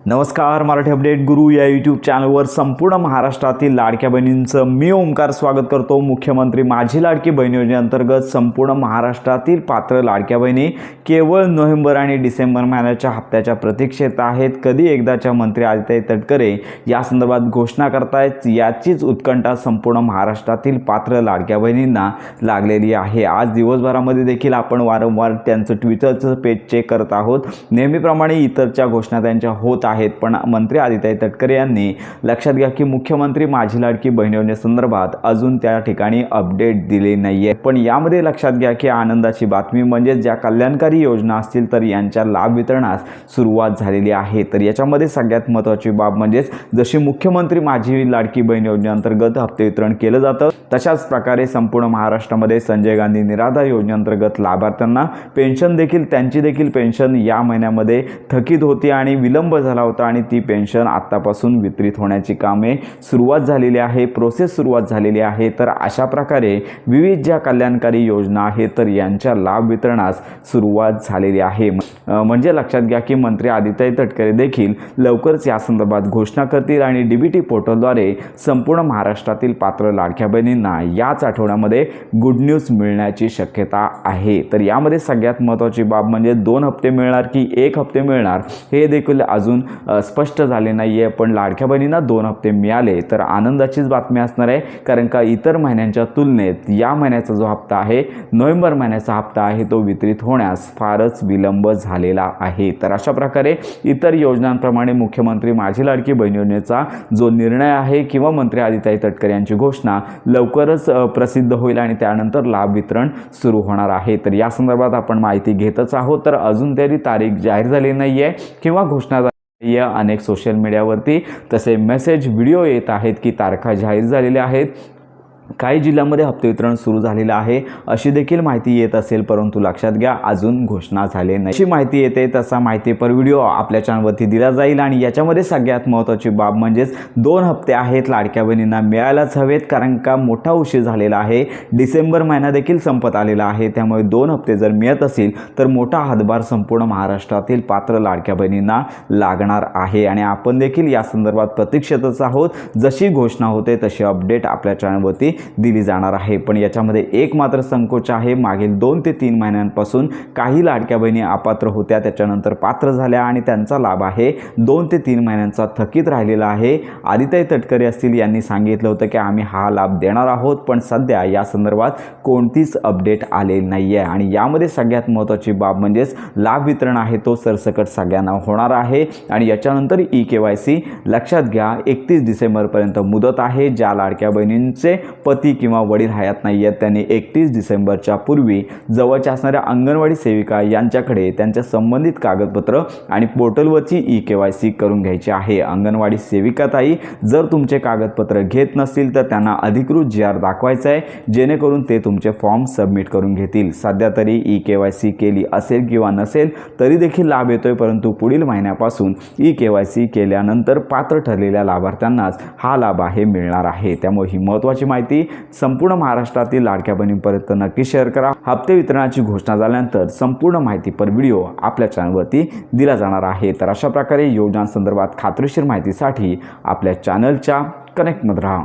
नमस्कार, मराठी अपडेट गुरु या यूट्यूब चॅनलवर संपूर्ण महाराष्ट्रातील लाडक्या बहिणींचं मी ओमकार स्वागत करतो। मुख्यमंत्री माझी लाडकी बहीण योजनेअंतर्गत संपूर्ण महाराष्ट्रातील पात्र लाडक्या बहिणी केवळ नोव्हेंबर आणि डिसेंबर महिन्याच्या हप्त्याच्या प्रतीक्षेत आहेत। कधी एकदाच्या मंत्री आदित्य तटकरे या संदर्भात घोषणा करतायत, याचीच उत्कंठा संपूर्ण महाराष्ट्रातील पात्र लाडक्या बहिणींना लागलेली आहे। आज दिवसभरामध्ये देखील आपण वारंवार त्यांचं ट्विटरचं पेज चेक करत आहोत। नेहमीप्रमाणे इतरच्या घोषणा त्यांच्या होत आहेत, पण मंत्री आदित्य तटकरे यांनी लक्षात घ्या की मुख्यमंत्री माझी लाडकी बहीण योजनेसंदर्भात अजून त्या ठिकाणी अपडेट दिले नाहीये। पण यामध्ये लक्षात घ्या की आनंदाची बातमी म्हणजे ज्या कल्याणकारी योजना असतील तर यांच्या लाभ वितरणास सुरुवात झालेली आहे। तर याच्यामध्ये सगळ्यात महत्त्वाची बाब म्हणजे जशी मुख्यमंत्री माझी लाडकी बहीण योजनेअंतर्गत हप्ते वितरण केलं जातं, तशाच प्रकारे संपूर्ण महाराष्ट्रामध्ये संजय गांधी निराधार योजनेअंतर्गत लाभार्थ्यांना पेन्शन देखील त्यांची देखील पेन्शन या महिन्यामध्ये थकीत होती आणि विलंब झाला होता आणि ती पेन्शन आतापासून वितरित होण्याची कामे सुरुवात झालेली आहे, प्रोसेस सुरुवात झालेली आहे। तर अशा प्रकारे विविध ज्या कल्याणकारी योजना आहेत तर यांच्या लाभ वितरणास सुरुवात झालेली आहे। म्हणजे लक्षात घ्या की मंत्री आदित्य तटकरे देखील लवकरच या संदर्भात घोषणा करतील आणि डीबीटी पोर्टलद्वारे संपूर्ण महाराष्ट्रातील पात्र लाडक्या बहिणींना याच आठवड्यामध्ये गुड न्यूज मिळण्याची शक्यता आहे। तर यामध्ये सगळ्यात महत्त्वाची बाब म्हणजे 2 हप्ते मिळणार की 1 हप्ते मिळणार हे देखील अजून स्पष्ट झाले नाहीये। पण लाडक्या बहिणींना 2 हप्ते मिळाले तर आनंदाचीच बातमी असणार आहे, कारण का इतर महिन्यांच्या तुलनेत या महिन्याचा जो हप्ता आहे, नोव्हेंबर महिन्याचा हप्ता आहे, तो वितरित होण्यास फारच विलंब झालेला आहे। तर अशा प्रकारे इतर योजनांप्रमाणे मुख्यमंत्री माझी लाडकी बहीण योजनेचा जो निर्णय आहे किंवा मंत्री आदित्य तटकरे यांची घोषणा लवकरच प्रसिद्ध होईल आणि त्यानंतर लाभ वितरण सुरू होणार आहे। तर या संदर्भात आपण माहिती घेतच आहोत। तर अजून तरी तारीख जाहीर झाली नाहीये किंवा घोषणा या अनेक सोशल मीडियावरती तसे मेसेज व्हिडिओ येत आहेत की तारखा जाहीर झालेल्या आहेत, काही जिल्ह्यांमध्ये हप्ते वितरण सुरू झालेलं आहे अशी देखील माहिती येत असेल, परंतु लक्षात घ्या अजून घोषणा झाली नाही। अशी माहिती येते तसा माहितीपर व्हिडिओ आपल्या चॅनलवरती दिला जाईल आणि याच्यामध्ये सगळ्यात महत्त्वाची बाब म्हणजेच 2 हप्ते आहेत लाडक्या बहिणींना मिळायलाच हवेत, कारण का मोठा उशीर झालेला आहे। डिसेंबर महिना देखील संपत आलेला आहे, त्यामुळे 2 हप्ते जर मिळत असतील तर मोठा हातभार संपूर्ण महाराष्ट्रातील पात्र लाडक्या बहिणींना लागणार आहे आणि आपण देखील या संदर्भात प्रतीक्षेतच आहोत। जशी घोषणा होते तशी अपडेट आपल्या चॅनलवरती दिली जाणार आहे। पण याच्यामध्ये एक मात्र संकोच आहे, मागील 2 ते 3 महिन्यांपासून काही लाडक्या बहिणी अपात्र होत्या, त्याच्यानंतर पात्र झाल्या आणि त्यांचा लाभ आहे 2 ते 3 महिन्यांचा थकीत राहिलेला आहे। आदित्य तटकरे असतील यांनी सांगितलं होतं की आम्ही हा लाभ देणार आहोत, पण सध्या या संदर्भात कोणतीच अपडेट आलेली नाही आहे। आणि यामध्ये सगळ्यात महत्त्वाची बाब म्हणजेच लाभ वितरण आहे तो सरसकट सगळ्यांना होणार आहे आणि याच्यानंतर EKYC लक्षात घ्या 31 डिसेंबरपर्यंत मुदत आहे। ज्या लाडक्या बहिणींचे पती किंवा वडील हयात नाही आहेत त्यांनी 31 डिसेंबरच्या पूर्वी जवळच्या असणाऱ्या अंगणवाडी सेविका यांच्याकडे त्यांच्या संबंधित कागदपत्र आणि पोर्टलवरची EKYC करून घ्यायची आहे। अंगणवाडी सेविकाताई जर तुमचे कागदपत्र घेत नसतील तर त्यांना अधिकृत GR दाखवायचा आहे, जेणेकरून ते तुमचे फॉर्म सबमिट करून घेतील। सध्या तरी EKYC केली असेल किंवा नसेल तरी देखील लाभ येतोय, परंतु पुढील महिन्यापासून EKYC केल्यानंतर पात्र ठरलेल्या लाभार्थ्यांनाच हा लाभ आहे मिळणार आहे। त्यामुळे ही महत्त्वाची माहिती संपूर्ण महाराष्ट्रातील लाडक्या बहिणींपर्यंत नक्की शेअर करा। हप्ते वितरणाची घोषणा झाल्यानंतर संपूर्ण माहितीपर व्हिडिओ आपल्या चॅनलवरती दिला जाणार आहे। तर अशा प्रकारे योजनांसंदर्भात खात्रीशीर माहितीसाठी आपल्या चॅनलच्या कनेक्टमध्ये राहा।